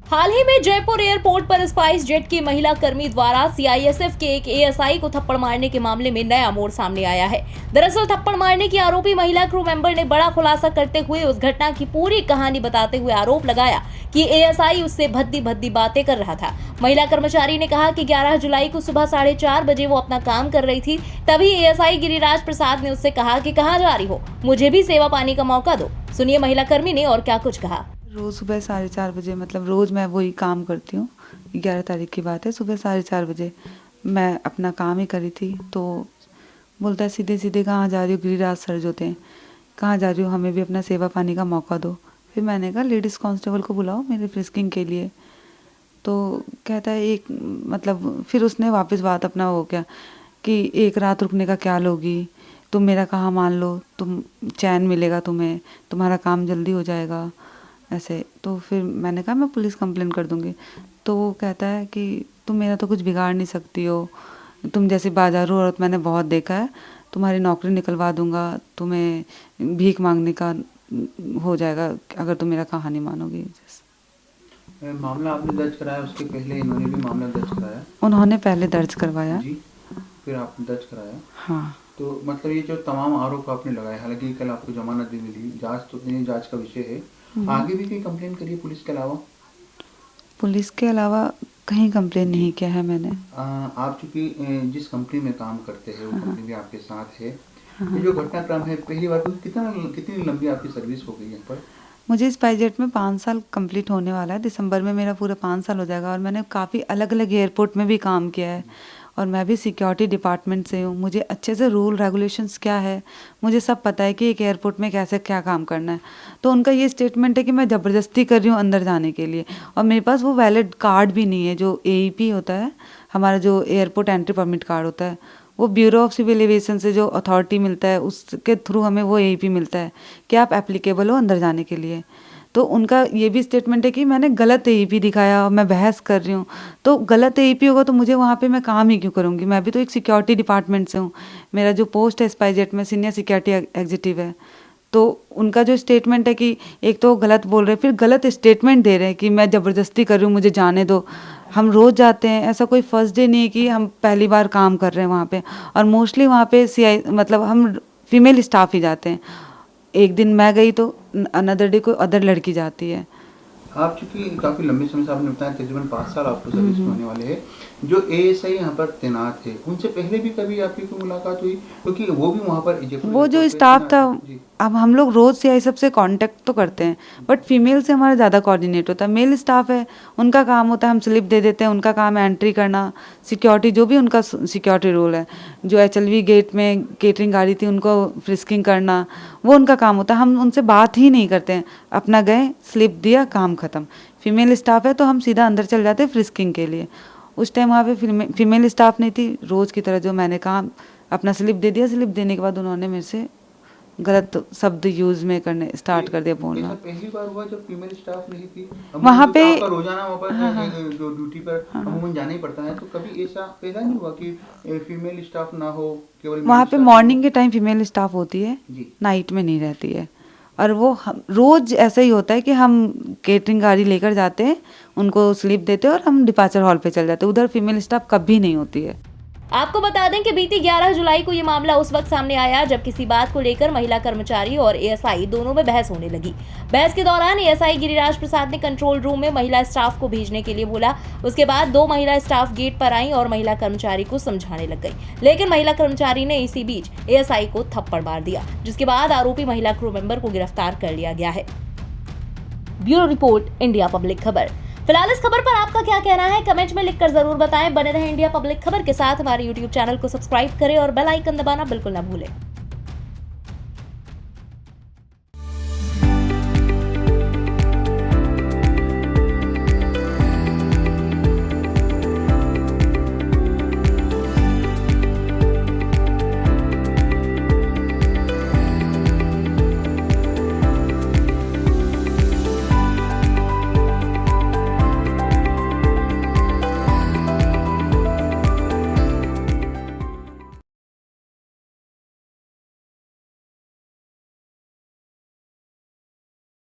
हाल ही में जयपुर एयरपोर्ट पर spice jet की महिला कर्मी द्वारा सीआईएसएफ के एक एएसआई को थप्पड़ मारने के मामले में नया मोड़ सामने आया है। दरअसल थप्पड़ मारने की आरोपी महिला क्रू मेंबर ने बड़ा खुलासा करते हुए उस घटना की पूरी कहानी बताते हुए आरोप लगाया कि एएसआई उससे भद्दी भद्दी बातें कर रहा था। महिला कर्मचारी ने कहा कि 11 जुलाई को सुबह 4:30 बजे वो अपना काम कर रही थी, तभी एएसआई गिरिराज प्रसाद ने उससे कहा कि कहाँ जा रही हो, मुझे भी सेवा पानी का मौका दो। सुनिए महिला कर्मी ने और क्या कुछ कहा। रोज़ सुबह 4:30 बजे, मतलब रोज़ मैं वही काम करती हूँ। 11 तारीख की बात है, सुबह 4:30 बजे मैं अपना काम ही करी थी तो बोलता है सीधे सीधे कहाँ जा रही हो, गिरिराज सर जो थे, कहाँ जा रही हो, हमें भी अपना सेवा पानी का मौका दो। फिर मैंने कहा लेडीज़ कांस्टेबल को बुलाओ मेरे फ्रिस्किंग के लिए। तो कहता है एक मतलब फिर उसने वापस बात अपना हो गया कि एक रात रुकने का क्या लोगी, तुम मेरा कहाँ मान लो, तुम चैन मिलेगा तुम्हें, तुम्हारा काम जल्दी हो जाएगा ऐसे। तो फिर मैंने कहा मैं पुलिस कंप्लेन कर दूंगी। तो वो कहता है कि तुम मेरा तो कुछ बिगाड़ नहीं सकती हो, तुम जैसी बाजारू औरत मैंने बहुत देखा है, तुम्हारी नौकरी निकलवा दूंगा, तुम्हें भीख मांगने का हो जाएगा अगर तुम मेरा कहानी मानोगी। मामला आपने दर्ज कराया, उसके पहले इन्होंने भी मामला दर्ज कराया? उन्होंने पहले दर्ज करवाया जी, फिर आपने दर्ज कराया। हाँ। तो मतलब ये जो तमाम आरोप आपने लगाए, हालांकि कल आपको जमानत भी मिली, जांच का विषय है, आगे भी कोई कंप्लेन करिए पुलिस के अलावा? पुलिस के अलावा कहीं कंप्लेन नहीं किया है मैंने। आप चूंकि जिस कंपनी में काम करते हैं वो कंपनी भी आपके साथ है, ये जो घटनाक्रम है पहली बार कितनी लंबी आपकी सर्विस हो गई है पर? मुझे स्पाइस जेट में 5 साल कंप्लीट होने वाला है, दिसंबर में मेरा पूरा 5 साल हो जाएगा। और मैंने काफ़ी अलग अलग एयरपोर्ट में भी काम किया है और मैं भी सिक्योरिटी डिपार्टमेंट से हूँ। मुझे अच्छे से रूल रेगुलेशंस क्या है मुझे सब पता है कि एक एयरपोर्ट में कैसे क्या काम करना है। तो उनका ये स्टेटमेंट है कि मैं ज़बरदस्ती कर रही हूँ अंदर जाने के लिए, और मेरे पास वो वैलिड कार्ड भी नहीं है। जो AEP होता है हमारा, जो एयरपोर्ट एंट्री परमिट कार्ड होता है, वो ब्यूरो ऑफ सिविल एविएशन से जो अथॉरिटी मिलता है उसके थ्रू हमें वो AEP मिलता है कि आप एप्लीकेबल हो अंदर जाने के लिए। तो उनका ये भी स्टेटमेंट है कि मैंने गलत AEP दिखाया और मैं बहस कर रही हूँ। तो गलत AEP होगा तो मुझे वहाँ पे मैं काम ही क्यों करूँगी? मैं भी तो एक सिक्योरिटी डिपार्टमेंट से हूँ। मेरा जो पोस्ट है स्पाइस जेट में सीनियर सिक्योरिटी एग्जीक्यूटिव है। तो उनका जो स्टेटमेंट है कि एक तो गलत बोल रहे हैं, फिर गलत स्टेटमेंट दे रहे हैं कि मैं ज़बरदस्ती कर रही हूँ, मुझे जाने दो। हम रोज़ जाते हैं, ऐसा कोई फर्स्ट डे नहीं है कि हम पहली बार काम कर रहे हैं वहाँ पे। और मोस्टली वहाँ पे मतलब हम फीमेल स्टाफ ही जाते हैं। एक दिन मैं गई तो अनदर डे कोई अदर लड़की जाती है। आप चूंकि काफ़ी लंबे समय से आपने बताया तकरीबन 5 साल आपको सर्विस में होने वाले हैं, जो ASI यहाँ पर तैनात है उनसे पहले भी कभी आपकी कोई मुलाकात हुई? क्योंकि वो भी वहाँ पर वो जो स्टाफ था, अब हम लोग रोज़ CI सबसे कांटेक्ट तो करते हैं, बट फीमेल से हमारा ज़्यादा कोऑर्डिनेट होता है। मेल स्टाफ है, उनका काम होता है हम स्लिप दे देते हैं, उनका काम है एंट्री करना, सिक्योरिटी जो भी उनका सिक्योरिटी रोल है। जो HLV गेट में केटरिंग गाड़ी थी उनको फ्रिस्किंग करना, वो उनका काम होता है। हम उनसे बात ही नहीं करते हैं, अपना गए स्लिप दिया काम ख़त्म। फीमेल स्टाफ है तो हम सीधा अंदर चल जाते हैं फ्रिस्किंग के लिए। उस टाइम वहाँ पे फीमेल स्टाफ नहीं थी। रोज़ की तरह जो मैंने कहा अपना स्लिप दे दिया, स्लिप देने के बाद उन्होंने मेरे से गलत शब्द यूज में करने स्टार्ट कर दिया बोलना। पहली बार हुआ जब फीमेल स्टाफ नहीं थी वहाँ पे, रोजाना वहाँ पर जो ड्यूटी पर अमूमन जाना ही पड़ता है, तो कभी ऐसा पैदा नहीं हुआ कि फीमेल स्टाफ ना हो, केवल वहाँ पे मॉर्निंग के टाइम फीमेल स्टाफ होती है, नाइट में नहीं रहती है। और वो रोज ऐसा ही होता है कि हम केटरिंग गाड़ी लेकर जाते हैं, उनको स्लिप देते हैं और हम डिपार्चर हॉल पे चल जाते हैं। उधर फीमेल स्टाफ कभी नहीं होती है। आपको बता दें कि बीती 11 जुलाई को ये मामला उस वक्त सामने आया जब किसी बात को लेकर महिला कर्मचारी और ASI दोनों में बहस होने लगी। बहस के दौरान ASI गिरिराज प्रसाद ने कंट्रोल रूम में महिला स्टाफ को भेजने के लिए बोला। उसके बाद 2 महिला स्टाफ गेट पर आईं और महिला कर्मचारी को समझाने लग गई, लेकिन महिला कर्मचारी ने इसी बीच ASI को थप्पड़ मार दिया, जिसके बाद आरोपी महिला क्रू मेंबर को गिरफ्तार कर लिया गया है। ब्यूरो रिपोर्ट, इंडिया पब्लिक खबर। फिलहाल इस खबर पर आपका क्या कहना है कमेंट में लिखकर जरूर बताएं। बने रहें इंडिया पब्लिक खबर के साथ। हमारे YouTube चैनल को सब्सक्राइब करें और बेल आइकन दबाना बिल्कुल ना भूलें।